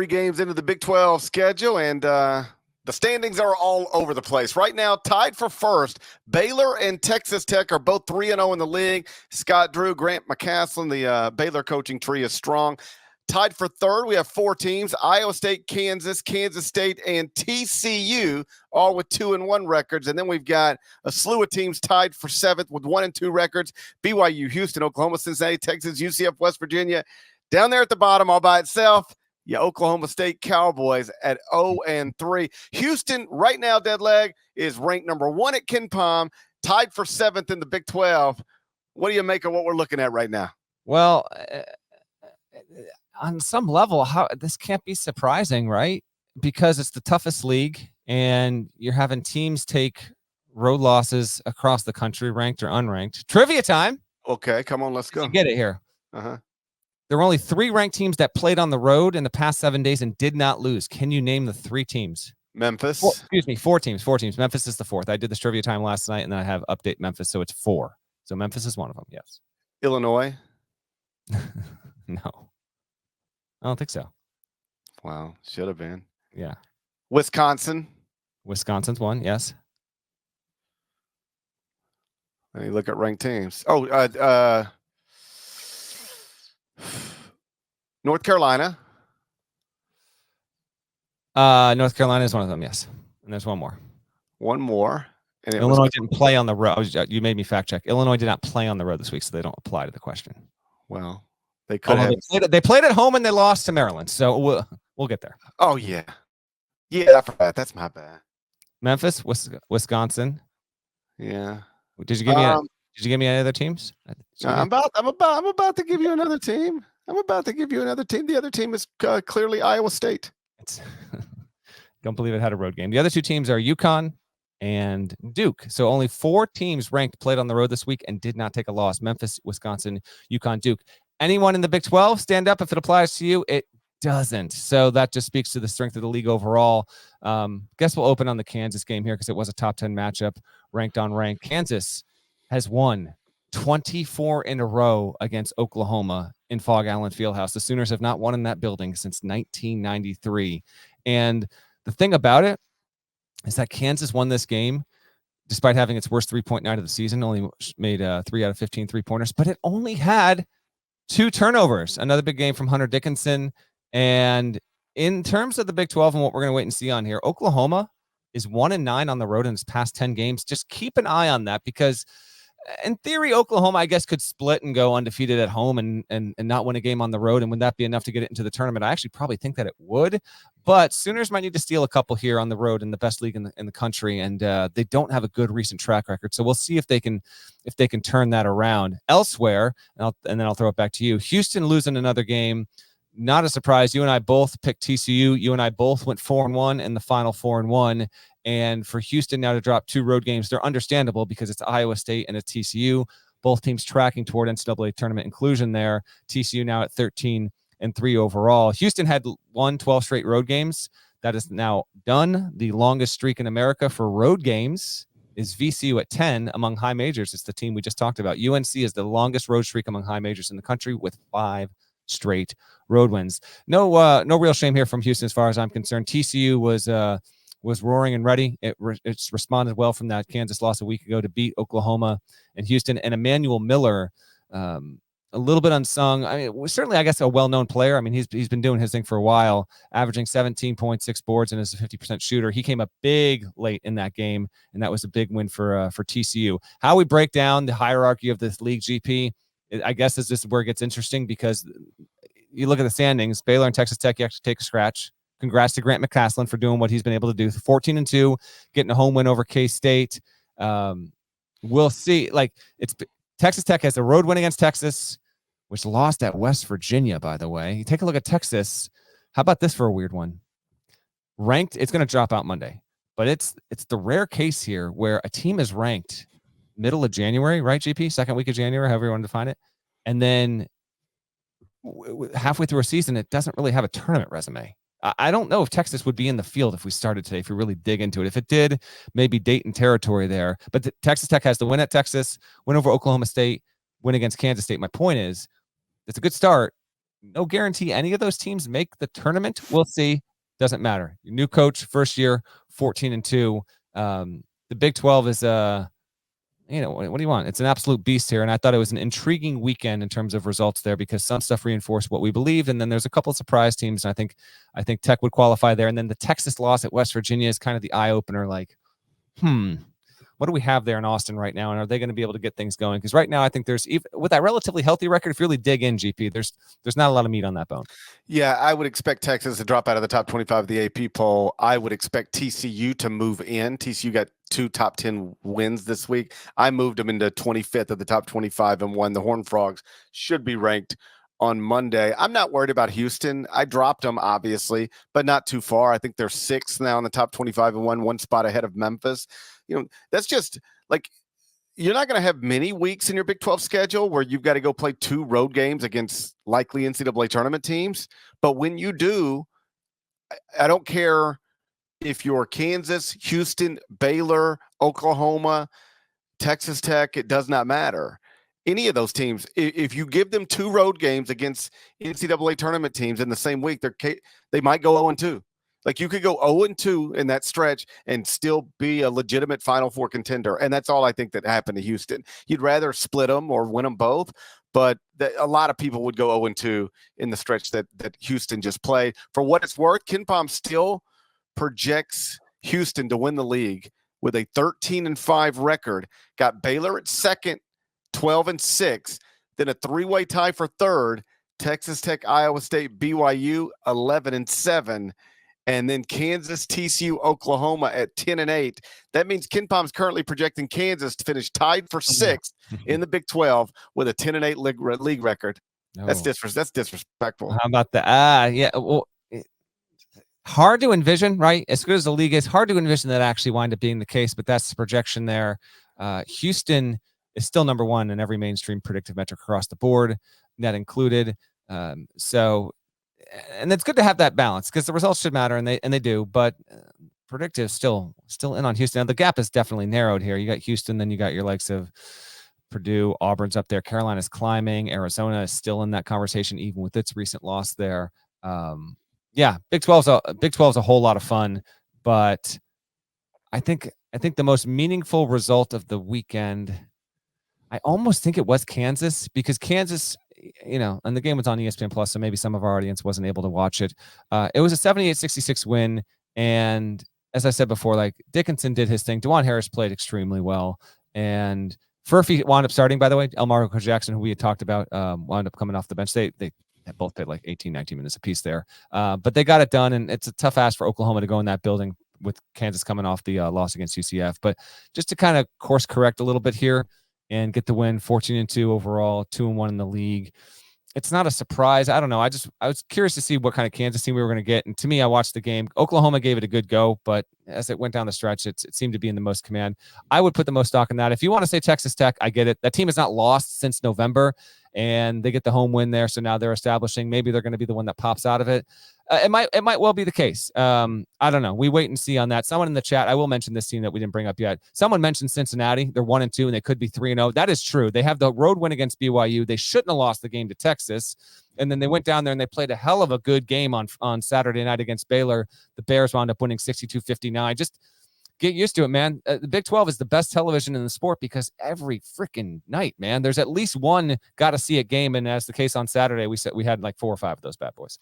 3 games into the Big 12 schedule, and the standings are all over the place. Right now, tied for first, Baylor and Texas Tech are both 3-0 in the league. Scott Drew, Grant McCaslin, the Baylor coaching tree is strong. Tied for third, we have 4 teams: Iowa State, Kansas, Kansas State, and TCU, all with 2-1 records. And then we've got a slew of teams tied for 7th with 1-2 records: BYU, Houston, Oklahoma, Cincinnati, Texas, UCF, West Virginia. Down there at the bottom all by itself, Oklahoma State Cowboys at 0-3. Houston, right now, dead leg, is ranked number 1 at KenPom, tied for 7th in the Big 12. What do you make of what we're looking at right now? Well, on some level, this can't be surprising, right? Because it's the toughest league, and you're having teams take road losses across the country, ranked or unranked. Trivia time. Okay, come on, let's go. Get it here. Uh-huh. There were only 3 ranked teams that played on the road in the past 7 days and did not lose. Can you name the 3 teams? Memphis. 4 teams. 4 teams. Memphis is the 4th. I did this trivia time last night, and then I have update Memphis, so it's 4. So Memphis is one of them, yes. Illinois? No. I don't think so. Wow, should have been. Yeah. Wisconsin? Wisconsin's one, yes. Let me look at ranked teams. North Carolina. North Carolina is one of them, yes. And there's one more. One more. And Illinois didn't play on the road. You made me fact check. Illinois did not play on the road this week, so they don't apply to the question. Well, they could have. They played at home and they lost to Maryland, so we'll get there. Oh, yeah. Yeah, I forgot. That's my bad. Memphis, Wisconsin. Yeah. Did you give me any other teams? I'm about to give you another team. The other team is clearly Iowa State. Don't believe it had a road game. The other 2 teams are UConn and Duke. So only 4 teams ranked played on the road this week and did not take a loss: Memphis, Wisconsin, UConn, Duke. Anyone in the Big 12? Stand up if it applies to you. It doesn't. So that just speaks to the strength of the league overall. Guess we'll open on the Kansas game here because it was a top 10 matchup, ranked on rank. Kansas has won 24 in a row against Oklahoma in Fog Allen Fieldhouse. The Sooners have not won in that building since 1993. And the thing about it is that Kansas won this game despite having its worst 3-point night of the season, only made 3 out of 15 3-pointers, but it only had 2 turnovers. Another big game from Hunter Dickinson. And in terms of the Big 12 and what we're going to wait and see on here, Oklahoma is 1-9 on the road in its past 10 games. Just keep an eye on that because in theory, Oklahoma, I guess, could split and go undefeated at home and not win a game on the road. And would that be enough to get it into the tournament? I actually probably think that it would. But Sooners might need to steal a couple here on the road in the best league in the country, and they don't have a good recent track record. So we'll see if they can turn that around. Elsewhere, and then I'll throw it back to you. Houston losing another game. Not a surprise. You and I both picked TCU. You and I both went 4-1 in the final 4-1. And for Houston now to drop 2 road games, they're understandable because it's Iowa State and it's TCU. Both teams tracking toward NCAA tournament inclusion there. TCU now at 13-3 overall. Houston had won 12 straight road games. That is now done. The longest streak in America for road games is VCU at 10 among high majors. It's the team we just talked about. UNC is the longest road streak among high majors in the country with 5 straight road wins. No real shame here from Houston as far as I'm concerned. TCU was roaring and ready. It's responded well from that Kansas loss a week ago to beat Oklahoma and Houston. And Emmanuel Miller, a little bit unsung. I mean, certainly, I guess, a well-known player. I mean, he's been doing his thing for a while, averaging 17.6 boards and is a 50% shooter. He came up big late in that game, and that was a big win for TCU. How we break down the hierarchy of this league, GP, I guess this is where it gets interesting because you look at the standings, Baylor and Texas Tech, you have to take a scratch. Congrats to Grant McCaslin for doing what he's been able to do. 14-2, getting a home win over K-State. We'll see. Texas Tech has a road win against Texas, which lost at West Virginia, by the way. You take a look at Texas. How about this for a weird one? Ranked, it's going to drop out Monday, but it's the rare case here where a team is ranked middle of January, right, GP? Second week of January, however you want to define it. And then halfway through a season, it doesn't really have a tournament resume. I don't know if Texas would be in the field if we started today, if we really dig into it. If it did, maybe Dayton territory there. But Texas Tech has the win at Texas, win over Oklahoma State, win against Kansas State. My point is, it's a good start. no guarantee any of those teams make the tournament. We'll see. Doesn't matter. Your new coach, first year, 14-2. The Big 12 is what do you want? It's an absolute beast here. And I thought it was an intriguing weekend in terms of results there because some stuff reinforced what we believed. And then there's a couple of surprise teams. And I think Tech would qualify there. And then the Texas loss at West Virginia is kind of the eye opener. Like, what do we have there in Austin right now? And are they going to be able to get things going? Because right now, I think there's, even with that relatively healthy record, if you really dig in, GP, there's not a lot of meat on that bone. Yeah, I would expect Texas to drop out of the top 25 of the AP poll. I would expect TCU to move in. TCU got 2 top 10 wins this week. I moved them into 25th of the top 25 and won. The Horned Frogs should be ranked on Monday. I'm not worried about Houston. I dropped them, obviously, but not too far. I think they're 6th now in the top 25 and one spot ahead of Memphis. That's just like, you're not going to have many weeks in your Big 12 schedule where you've got to go play 2 road games against likely NCAA tournament teams. But when you do, I don't care if you're Kansas, Houston, Baylor, Oklahoma, Texas Tech, it does not matter. Any of those teams, if you give them 2 road games against NCAA tournament teams in the same week, they might go 0-2. Like, you could go 0-2 in that stretch and still be a legitimate Final Four contender. And that's all I think that happened to Houston. You'd rather split them or win them both, but a lot of people would go 0-2 in the stretch that Houston just played. For what it's worth, KenPom still projects Houston to win the league with a 13-5 record. Got Baylor at second, 12-6, then a 3-way tie for third, Texas Tech, Iowa State, BYU, 11-7. And then Kansas, TCU, Oklahoma at 10-8. That means KenPom's currently projecting Kansas to finish tied for 6th in the Big 12 with a 10-8 league record. Oh. That's disrespectful. How about that? Yeah. Well, hard to envision, right? As good as the league is, hard to envision that actually wind up being the case. But that's the projection there. Houston is still number 1 in every mainstream predictive metric across the board, net included. And it's good to have that balance because the results should matter, and they do. But predictive still in on Houston. Now, the gap is definitely narrowed here. You got Houston, then you got your likes of Purdue, Auburn's up there. Carolina's climbing. Arizona is still in that conversation, even with its recent loss there. Big 12's a whole lot of fun, but I think the most meaningful result of the weekend, I almost think it was Kansas, because Kansas, and the game was on ESPN Plus, so maybe some of our audience wasn't able to watch it. It was a 78-66 win, and as I said before, like, Dickinson did his thing. DeJuan Harris played extremely well, and Furphy wound up starting, by the way. Elmar Jackson, who we had talked about, wound up coming off the bench. They both played like 18, 19 minutes apiece there, but they got it done, and it's a tough ask for Oklahoma to go in that building with Kansas coming off the loss against UCF. But just to kind of course correct a little bit here and get the win, 14-2 overall, 2-1 in the league. It's not a surprise. I don't know. I was curious to see what kind of Kansas team we were going to get. And to me, I watched the game. Oklahoma gave it a good go, but as it went down the stretch, it seemed to be in the most command. I would put the most stock in that. If you want to say Texas Tech, I get it. That team has not lost since November, and they get the home win there. So now they're establishing, maybe they're going to be the one that pops out of it. It might well be the case. I don't know. We wait and see on that. Someone in the chat, I will mention this team that we didn't bring up yet. Someone mentioned Cincinnati. They're 1-2, and they could be 3-0. That is true. They have the road win against BYU. They shouldn't have lost the game to Texas. And then they went down there and they played a hell of a good game on Saturday night against Baylor. The Bears wound up winning 62-59. Just get used to it, man. The Big 12 is the best television in the sport because every freaking night, man, there's at least one got to see it game. And as the case on Saturday, we said we had like 4 or 5 of those bad boys.